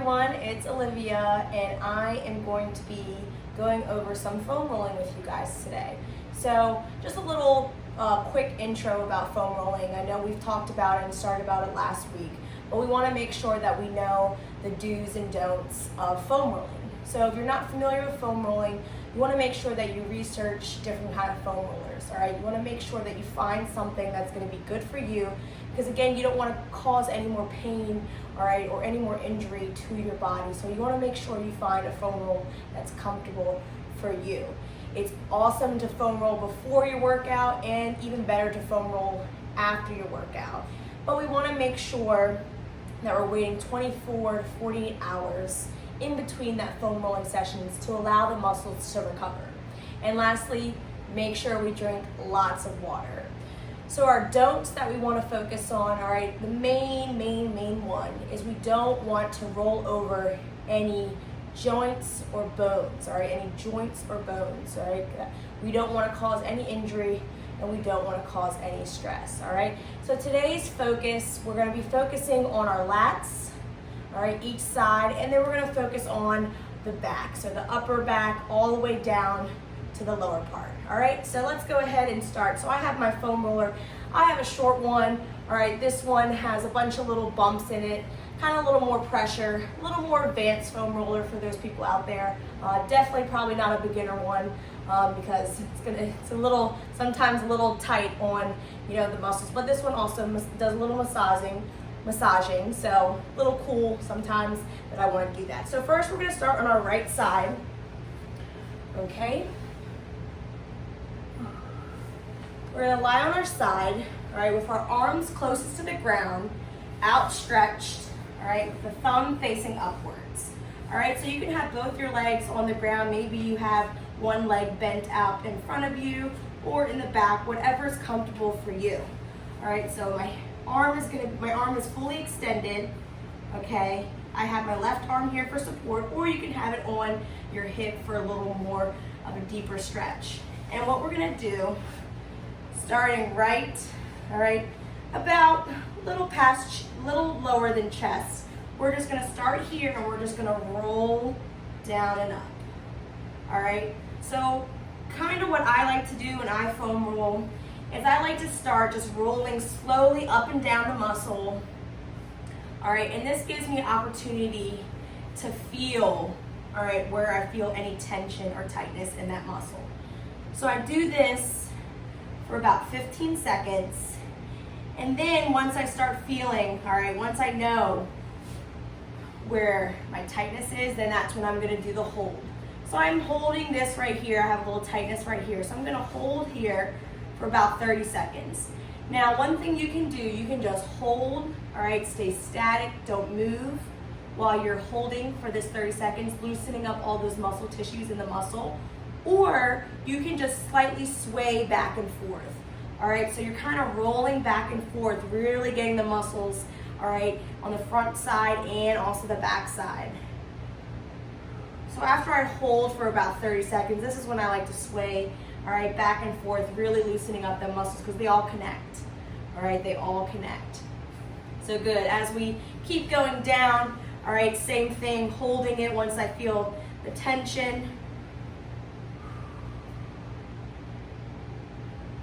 everyone, it's Olivia and I am going to be going over some foam rolling with you guys today. So just a little quick intro about foam rolling. I know we've talked about it and started about it last week, but we want to make sure that we know the do's and don'ts of foam rolling. So if you're not familiar with foam rolling, you want to make sure that you research different kind of foam rollers, all right? You want to make sure that you find something that's going to be good for you, because again, you don't want to cause any more pain, all right, or any more injury to your body. So you want to make sure you find a foam roll that's comfortable for you. It's awesome to foam roll before your workout and even better to foam roll after your workout. But we want to make sure that we're waiting 24 to 48 hours in between that foam rolling sessions to allow the muscles to recover. And lastly, make sure we drink lots of water. So our don'ts that we want to focus on, all right, the main one is we don't want to roll over any joints or bones, all right, any joints or bones, all right? We don't want to cause any injury and we don't want to cause any stress, all right? So today's focus, we're going to be focusing on our lats, all right, each side, and then we're going to focus on the back, so the upper back all the way down to the lower part. All right, so let's go ahead and start. So I have my foam roller. I have a short one. All right, this one has a bunch of little bumps in it, kind of a little more pressure, a little more advanced foam roller for those people out there. Definitely probably not a beginner one because it's a little, sometimes a little tight on, you know, the muscles. But this one also does a little massaging, so a little cool sometimes that I want to do that. So first we're going to start on our right side. Okay. We're going to lie on our side, all right, with our arms closest to the ground, outstretched, all right, with the thumb facing upwards. All right, so you can have both your legs on the ground. Maybe you have one leg bent out in front of you or in the back, whatever is comfortable for you. All right, so my arm is fully extended, okay? I have my left arm here for support, or you can have it on your hip for a little more of a deeper stretch. And what we're gonna do, starting right, all right, about a little lower than chest. We're just gonna start here and we're just gonna roll down and up, all right? So kind of what I like to do when I foam roll is I like to start just rolling slowly up and down the muscle, all right? And this gives me an opportunity to feel, all right, where I feel any tension or tightness in that muscle. So I do this for about 15 seconds. And then once I start feeling, all right, once I know where my tightness is, then that's when I'm gonna do the hold. So I'm holding this right here. I have a little tightness right here. So I'm gonna hold here for about 30 seconds. Now, one thing you can do, you can just hold, all right, stay static, don't move while you're holding for this 30 seconds, loosening up all those muscle tissues in the muscle. Or you can just slightly sway back and forth. All right, so you're kind of rolling back and forth, really getting the muscles, all right, on the front side and also the back side. So after I hold for about 30 seconds, this is when I like to sway, all right, back and forth, really loosening up the muscles because they all connect, all right, they all connect. So good, as we keep going down, all right, same thing, holding it once I feel the tension.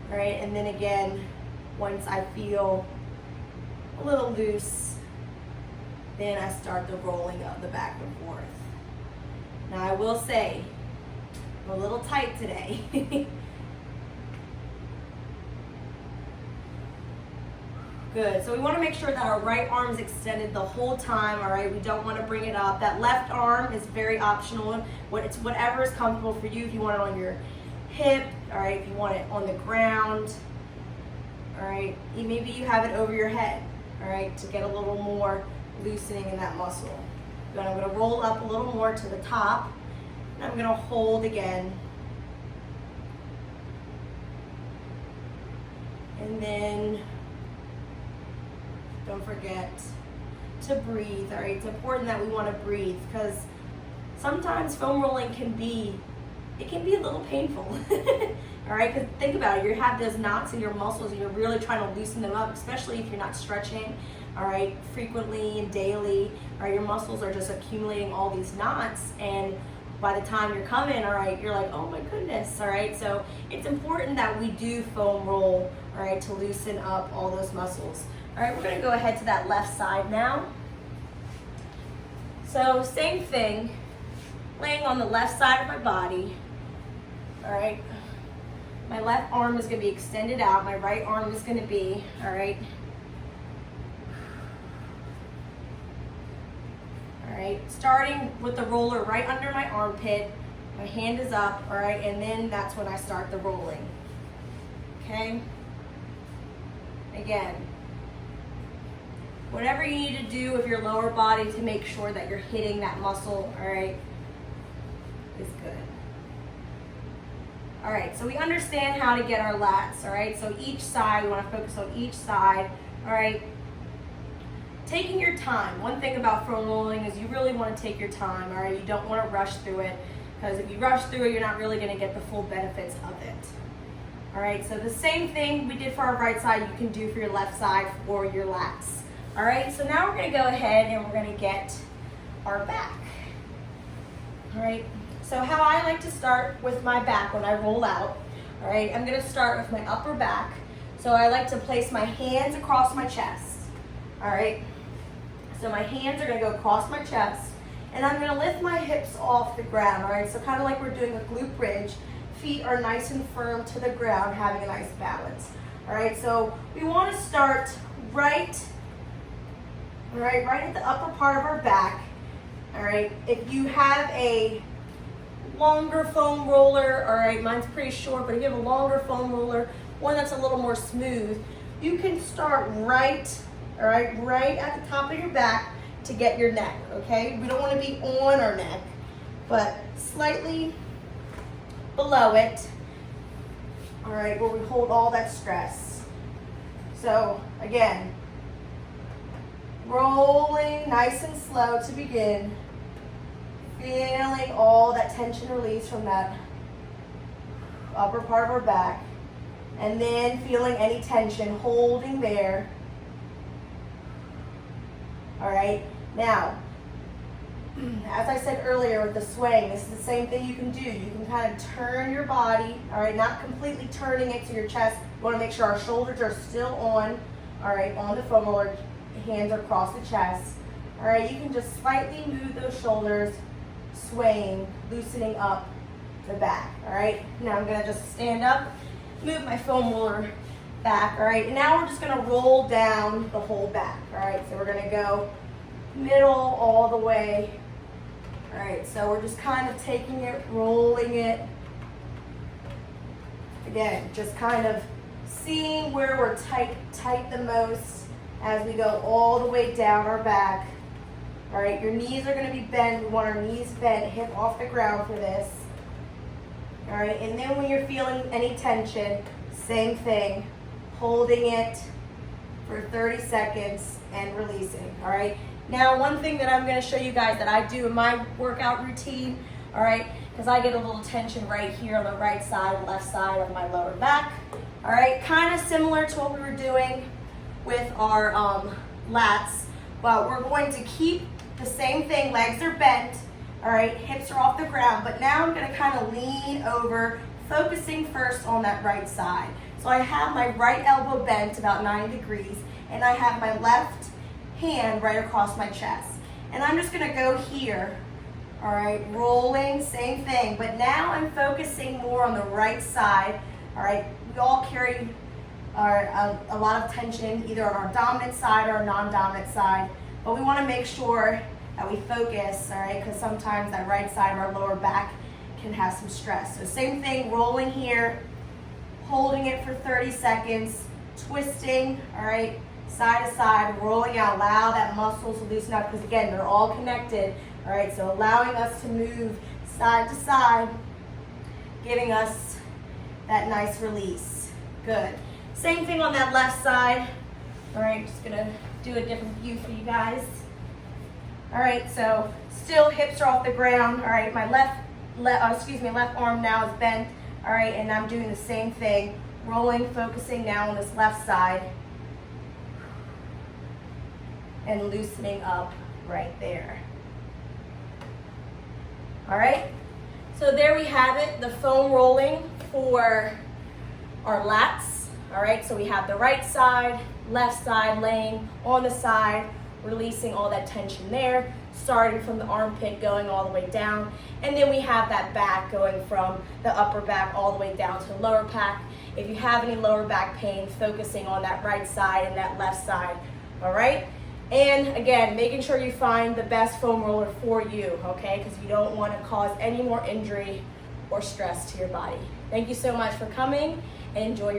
All right, and then again, once I feel a little loose, then I start the rolling of the back and forth. Now I will say, I'm a little tight today. Good, so we wanna make sure that our right arm is extended the whole time, all right? We don't wanna bring it up. That left arm is very optional. It's whatever is comfortable for you. If you want it on your hip, all right, if you want it on the ground, all right, maybe you have it over your head, all right, to get a little more loosening in that muscle. Then I'm gonna roll up a little more to the top, and I'm gonna hold again. And then don't forget to breathe, all right? It's important that we wanna breathe because sometimes foam rolling can be a little painful, all right? Because think about it, you have those knots in your muscles and you're really trying to loosen them up, especially if you're not stretching, all right, frequently and daily, all right, your muscles are just accumulating all these knots, and by the time you're coming, all right, you're like, oh my goodness, all right? So it's important that we do foam roll, all right, to loosen up all those muscles. All right, we're gonna go ahead to that left side now. So same thing, laying on the left side of my body, all right? My left arm is gonna be extended out, my right arm is gonna be, all right? All right, starting with the roller right under my armpit, my hand is up, all right, and then that's when I start the rolling, okay? Again, whatever you need to do with your lower body to make sure that you're hitting that muscle, all right, is good. All right, so we understand how to get our lats, all right? So each side, we wanna focus on each side, all right? Taking your time. One thing about foam rolling is you really want to take your time, all right? You don't want to rush through it, because if you rush through it, you're not really going to get the full benefits of it. All right, so the same thing we did for our right side, you can do for your left side for your lats. All right, so now we're going to go ahead and we're going to get our back. All right, so how I like to start with my back when I roll out, all right, I'm going to start with my upper back. So I like to place my hands across my chest, all right? So my hands are gonna go across my chest, and I'm gonna lift my hips off the ground, all right? So kind of like we're doing a glute bridge. Feet are nice and firm to the ground, having a nice balance. All right, so we wanna start right at the upper part of our back, all right? If you have a longer foam roller, all right, mine's pretty short, but if you have a longer foam roller, one that's a little more smooth, you can start right at the top of your back to get your neck, okay? We don't want to be on our neck, but slightly below it, all right, where we hold all that stress. So again, rolling nice and slow to begin, feeling all that tension release from that upper part of our back, and then feeling any tension, holding there. All right, now, as I said earlier with the swing, this is the same thing you can do. You can kind of turn your body, all right, not completely turning it to your chest. We want to make sure our shoulders are still on, all right, on the foam roller, hands are across the chest. All right, you can just slightly move those shoulders, swaying, loosening up the back, all right? Now I'm gonna just stand up, move my foam roller back, all right? And now we're just gonna roll down the whole back, all right? So we're gonna go middle all the way, all right? So we're just kind of taking it, rolling it. Again, just kind of seeing where we're tight the most as we go all the way down our back. All right, your knees are gonna be bent. We want our knees bent, hip off the ground for this. All right, and then when you're feeling any tension, same thing, holding it for 30 seconds and releasing, all right? Now, one thing that I'm gonna show you guys that I do in my workout routine, all right, because I get a little tension right here on the right side, left side of my lower back, all right? Kind of similar to what we were doing with our lats, but we're going to keep the same thing, legs are bent, all right, hips are off the ground, but now I'm gonna kind of lean over, focusing first on that right side. So I have my right elbow bent about 90 degrees, and I have my left hand right across my chest. And I'm just gonna go here, all right, rolling, same thing, but now I'm focusing more on the right side, all right? We all carry a lot of tension either on our dominant side or our non-dominant side, but we wanna make sure that we focus, all right, because sometimes that right side of our lower back can have some stress. So same thing, rolling here, holding it for 30 seconds, twisting, all right, side to side, rolling out, allow that muscle to loosen up, because again, they're all connected, all right, so allowing us to move side to side, giving us that nice release. Good. Same thing on that left side. All right, just gonna do a different view for you guys. All right, so still hips are off the ground. All right, my left arm now is bent. All right, and I'm doing the same thing, rolling, focusing now on this left side. and loosening up right there. All right, so there we have it, the foam rolling for our lats. All right, so we have the right side, left side laying on the side, releasing all that tension there, starting from the armpit going all the way down. And then we have that back going from the upper back all the way down to the lower back. If you have any lower back pain, focusing on that right side and that left side, all right? And again, making sure you find the best foam roller for you, okay? Because you don't want to cause any more injury or stress to your body. Thank you so much for coming and enjoy your